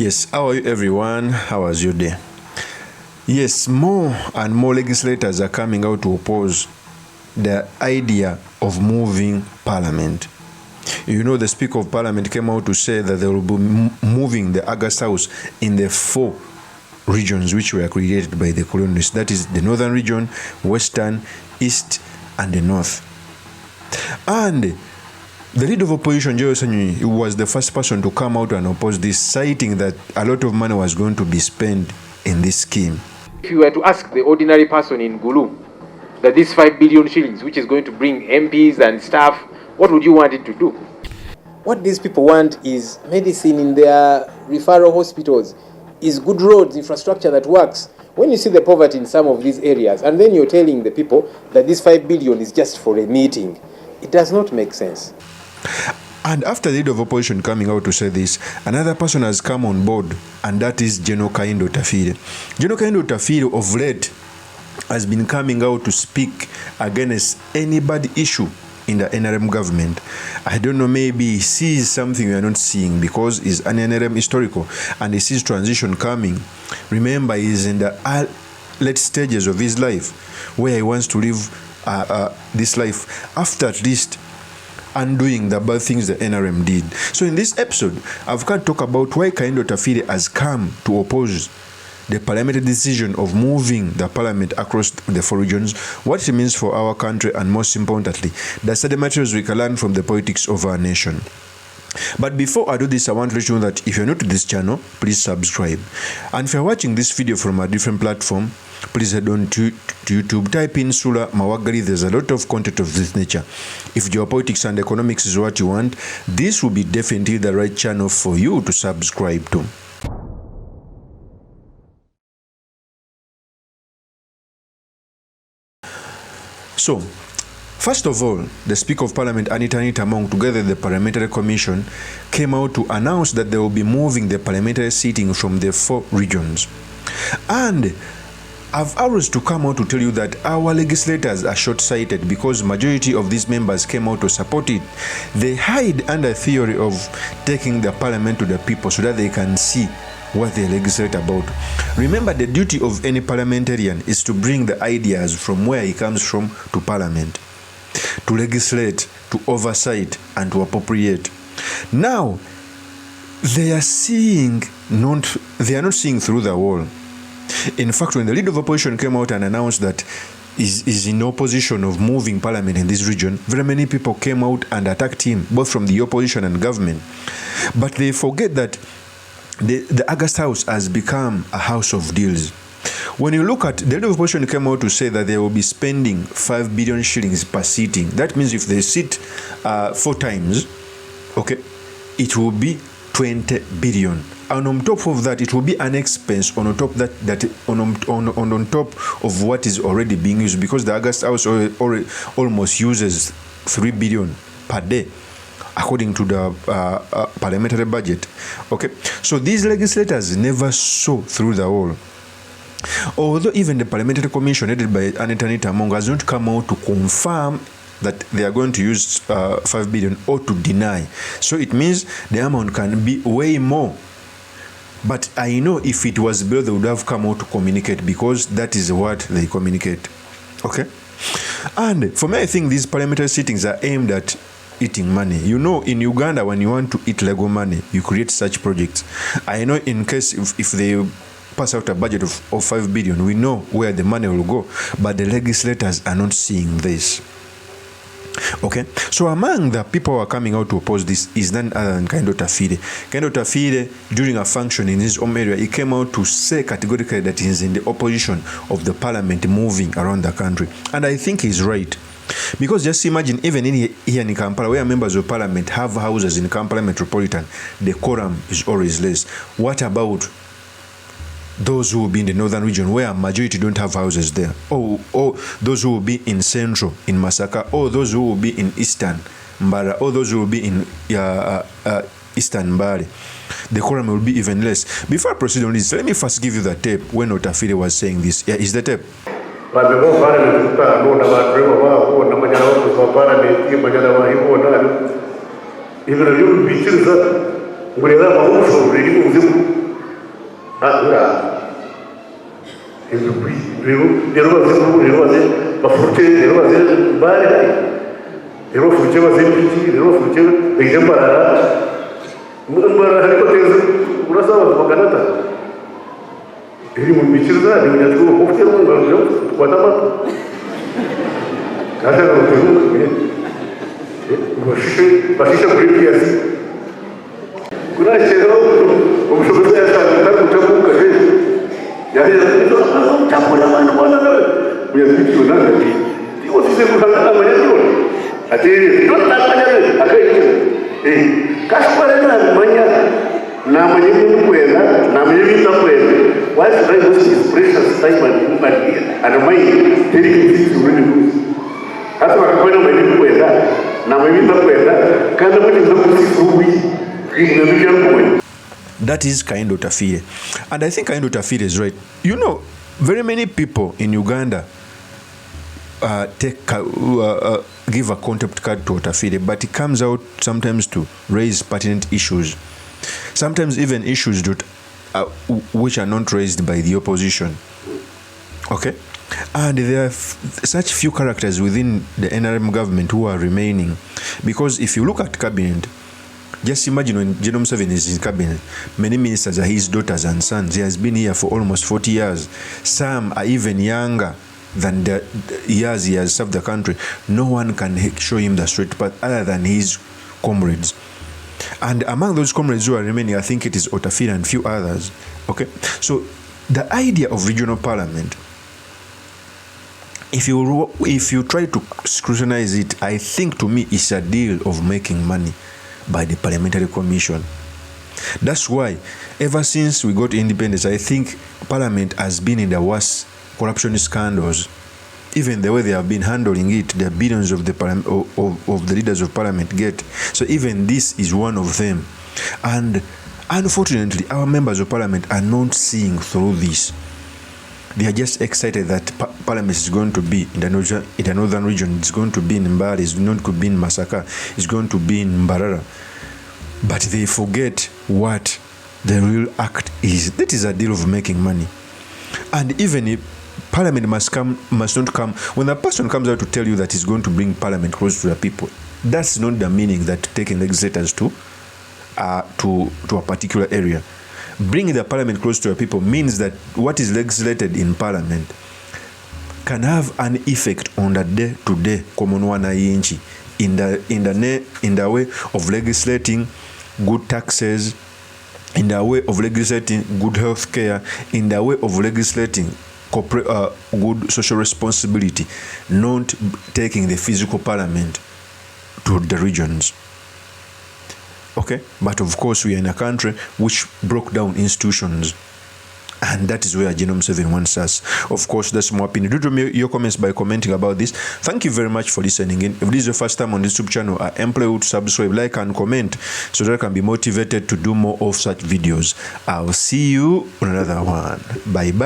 Yes, how are you everyone? How was your day? Yes, more and more legislators are coming out to oppose the idea of moving parliament. You know, the Speaker of Parliament came out to say that they will be moving the August House in the 4 regions which were created by the colonialists. That is the Northern region, Western, East, and the North. And the leader of opposition, Joe Sanyui, was the first person to come out and oppose this, citing that a lot of money was going to be spent in this scheme. If you were to ask the ordinary person in Gulu that this 5 billion shillings, which is going to bring MPs and staff, what would you want it to do? What these people want is medicine in their referral hospitals, is good roads, infrastructure that works. When you see the poverty in some of these areas, and then you're telling the people that this 5 billion is just for a meeting, it does not make sense. And after the leader of opposition coming out to say this, another person has come on board, and that is General Otafiire. General Otafiire of late has been coming out to speak against any bad issue in the NRM government. I don't know, maybe he sees something we are not seeing because he's an NRM historical and he sees transition coming. Remember, he's in the late stages of his life where he wants to live this life after at least undoing the bad things the NRM did. So in this episode, I've got to talk about why Otafiire has come to oppose the parliamentary decision of moving the parliament across the 4 regions, what it means for our country, and most importantly, the study materials we can learn from the politics of our nation. But before I do this, I want to let you know that if you're new to this channel, please subscribe. And if you're watching this video from a different platform, please head on to YouTube, type in Sula Mawagali. There's a lot of content of this nature. If geopolitics and economics is what you want, this will be definitely the right channel for you to subscribe to. So, first of all, the Speaker of Parliament, ANITA, together with the Parliamentary Commission, came out to announce that they will be moving the parliamentary seating from the 4 regions. And I've always to come out to tell you that our legislators are short-sighted because majority of these members came out to support it. They hide under theory of taking the parliament to the people so that they can see what they legislate about. Remember, the duty of any parliamentarian is to bring the ideas from where he comes from to parliament, to legislate, to oversight, and to appropriate. Now, they are not seeing through the wall. In fact, when the leader of opposition came out and announced that is in opposition of moving parliament in this region, very many people came out and attacked him, both from the opposition and government. But they forget that the August House has become a house of deals. When you look at the leader of opposition came out to say that they will be spending 5 billion shillings per sitting. That means if they sit 4 times, okay, it will be 20 billion. And on top of that, it will be an expense on top on top of what is already being used, because the August House almost uses 3 billion per day, according to the parliamentary budget. Okay, so these legislators never saw through the wall. Although even the Parliamentary Commission headed by ANITA has not come out to confirm that they are going to use 5 billion or to deny. So it means the amount can be way more. But I know if it was below, they would have come out to communicate, because that is what they communicate. Okay? And for me, I think these parliamentary sittings are aimed at eating money. You know, in Uganda, when you want to eat Lego money, you create such projects. I know in case if they pass out a budget of 5 billion, we know where the money will go. But the legislators are not seeing this. Okay, so among the people who are coming out to oppose this is none other than Otafiire. Otafiire, during a function in his home area, he came out to say categorically that he is in the opposition of the parliament moving around the country. And I think he's right. Because just imagine, even here in Kampala, where members of parliament have houses in Kampala Metropolitan, the quorum is always less. What about those who will be in the northern region where a majority don't have houses there? Or those who will be in central, in Masaka, or those who will be in eastern Mbara, or those who will be in eastern Mbale? The quorum will be even less. Before I proceed on this, let me first give you the tape when Otafiire was saying this. Yeah, is the tape? Even a little beaches that whenever Why should I waste his precious time and money and mind telling him things you really lose? Hata wakakwenda maeneo kwenda na mimi kwenda kana mimi ndio kusifuwi inamjia mwe. That is Kaindo Otafiire. And I think Kaindo Otafiire is right. You know, very many people in Uganda give a contempt card to Otafiire, but he comes out sometimes to raise pertinent issues. Sometimes even issues which are not raised by the opposition. Okay? And there are such few characters within the NRM government who are remaining. Because if you look at cabinet, just imagine when General Museveni is in cabinet, many ministers are his daughters and sons. He has been here for almost 40 years. Some are even younger than the years he has served the country. No one can show him the straight path other than his comrades. And among those comrades who are remaining, I think it is Otafiire and few others. Okay? So the idea of regional parliament, if you try to scrutinize it, I think to me it's a deal of making money by the Parliamentary Commission. That's why ever since we got independence, I think Parliament has been in the worst corruption scandals. Even the way they have been handling it, the billions of the leaders of Parliament get. So even this is one of them. And unfortunately, our members of Parliament are not seeing through this. They are just excited that Parliament is going to be in the northern region. It's going to be in Mbale. It's going to be in Masaka. It's going to be in Mbarara. But they forget what the real act is. That is a deal of making money. And even if Parliament must not come, when a person comes out to tell you that he's going to bring Parliament close to the people, that's not the meaning that taking legislators to a particular area. Bringing the Parliament close to the people means that what is legislated in Parliament can have an effect on the day-to-day common wananchi in the way of legislating good taxes, in the way of legislating good health care, in the way of legislating good social responsibility, not taking the physical parliament to the regions. Okay? But of course, we are in a country which broke down institutions. And that is where General Museveni wants us. Of course, that's my opinion. Do drop me your comments by commenting about this. Thank you very much for listening in. If this is your first time on this YouTube channel, I implore you to subscribe, like, and comment so that I can be motivated to do more of such videos. I'll see you on another one. Bye-bye.